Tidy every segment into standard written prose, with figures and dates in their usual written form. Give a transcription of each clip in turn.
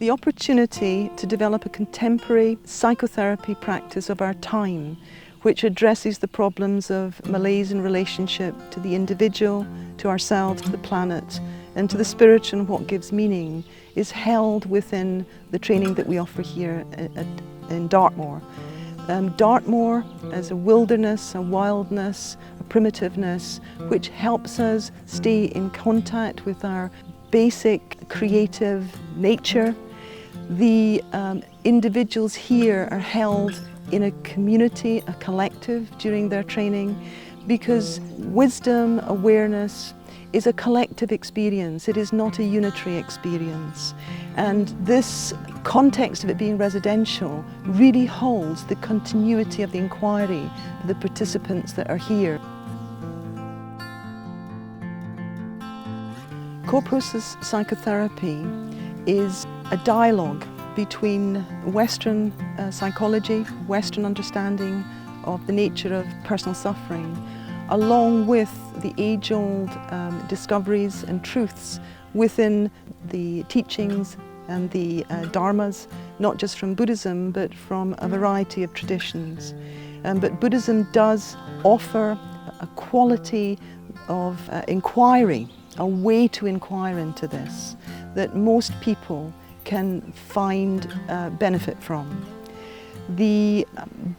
the opportunity to develop a contemporary psychotherapy practice of our time, which addresses the problems of malaise in relationship to the individual, to ourselves, to the planet, and to the spirit and what gives meaning, is held within the training that we offer here in Dartmoor. Dartmoor as a wilderness, a wildness, a primitiveness, which helps us stay in contact with our basic creative nature. The individuals here are held in a community, a collective during their training, because wisdom, awareness is a collective experience. It is not a unitary experience. And this context of it being residential really holds the continuity of the inquiry for the participants that are here. Core process psychotherapy is a dialogue between Western psychology, Western understanding of the nature of personal suffering, along with the age-old discoveries and truths within the teachings and the dharmas, not just from Buddhism, but from a variety of traditions. But Buddhism does offer a quality of inquiry, a way to inquire into this, that most people can find benefit from. The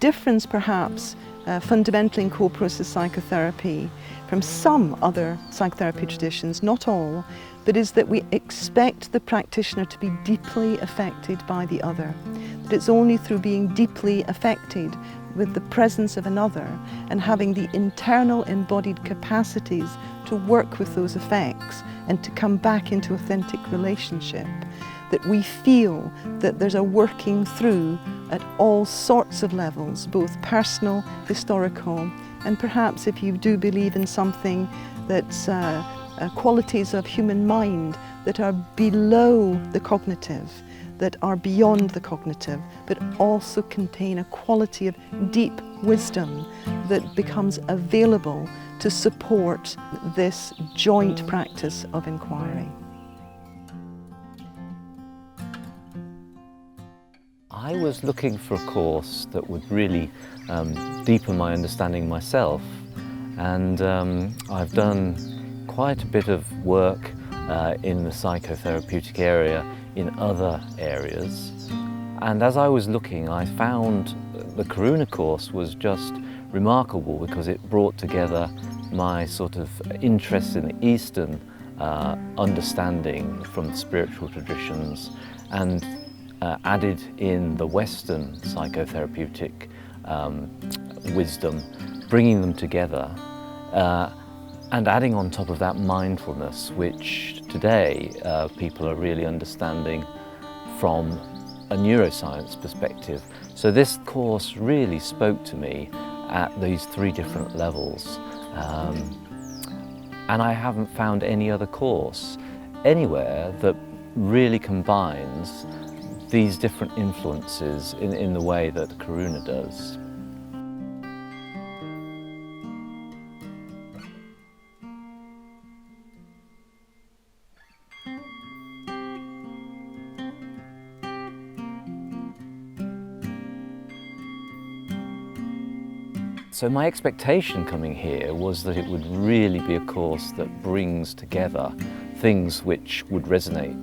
difference perhaps fundamentally in core process psychotherapy from some other psychotherapy traditions, not all, but is that we expect the practitioner to be deeply affected by the other. That it's only through being deeply affected with the presence of another and having the internal embodied capacities to work with those effects and to come back into authentic relationship, that we feel that there's a working through at all sorts of levels, both personal, historical, and perhaps if you do believe in something that's qualities of human mind that are below the cognitive, that are beyond the cognitive, but also contain a quality of deep wisdom that becomes available to support this joint practice of inquiry. I was looking for a course that would really deepen my understanding myself, and I've done quite a bit of work in the psychotherapeutic area in other areas, and as I was looking I found the Karuna course was just remarkable because it brought together my sort of interest in the Eastern understanding from the spiritual traditions and added in the Western psychotherapeutic wisdom, bringing them together and adding on top of that mindfulness, which today people are really understanding from a neuroscience perspective. So this course really spoke to me at these three different levels, and I haven't found any other course anywhere that really combines these different influences in the way that Karuna does. So my expectation coming here was that it would really be a course that brings together things which would resonate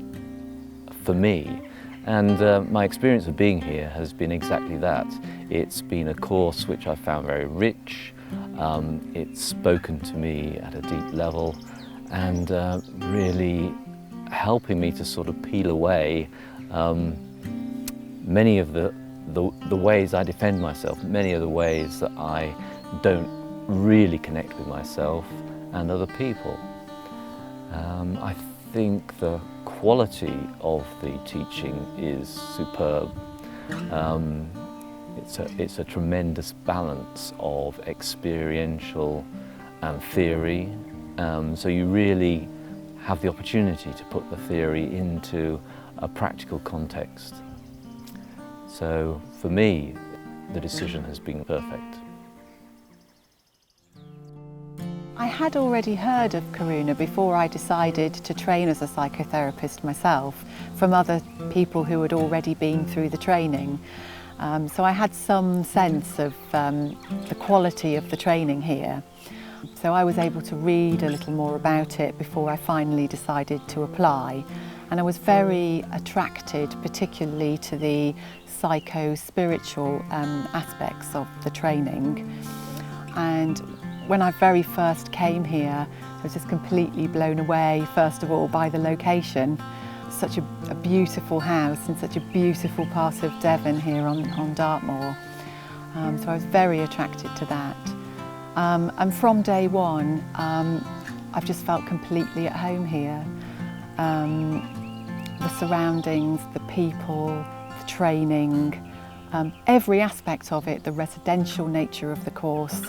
for me. And my experience of being here has been exactly that. It's been a course which I found very rich, it's spoken to me at a deep level and really helping me to sort of peel away many of the ways I defend myself, many of the ways that I don't really connect with myself and other people. I think the quality of the teaching is superb. It's a tremendous balance of experiential and theory. So you really have the opportunity to put the theory into a practical context. So for me, the decision has been perfect. I had already heard of Karuna before I decided to train as a psychotherapist myself, from other people who had already been through the training. So I had some sense of the quality of the training here. So I was able to read a little more about it before I finally decided to apply. And I was very attracted particularly to the psycho-spiritual aspects of the training. And when I very first came here, I was just completely blown away, first of all, by the location. Such a beautiful house in such a beautiful part of Devon here on Dartmoor. So I was very attracted to that. And from day one, I've just felt completely at home here. The surroundings, the people, the training, every aspect of it, the residential nature of the course.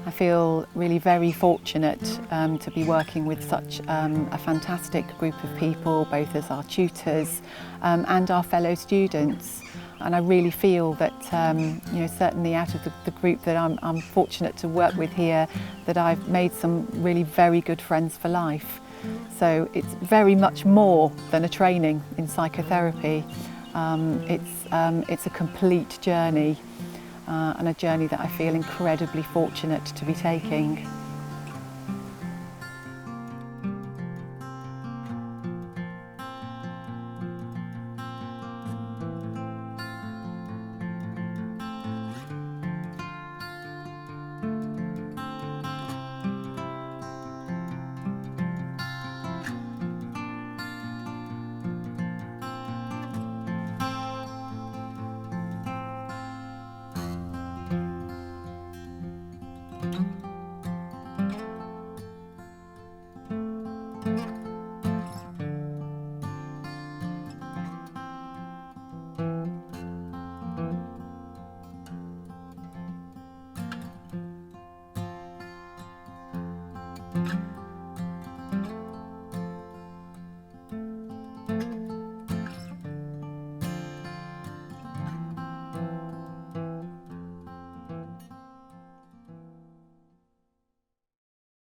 I feel really very fortunate to be working with such a fantastic group of people, both as our tutors and our fellow students. And I really feel that, you know, certainly out of the group that I'm fortunate to work with here, that I've made some really very good friends for life. So it's very much more than a training in psychotherapy. It's a complete journey. And a journey that I feel incredibly fortunate to be taking.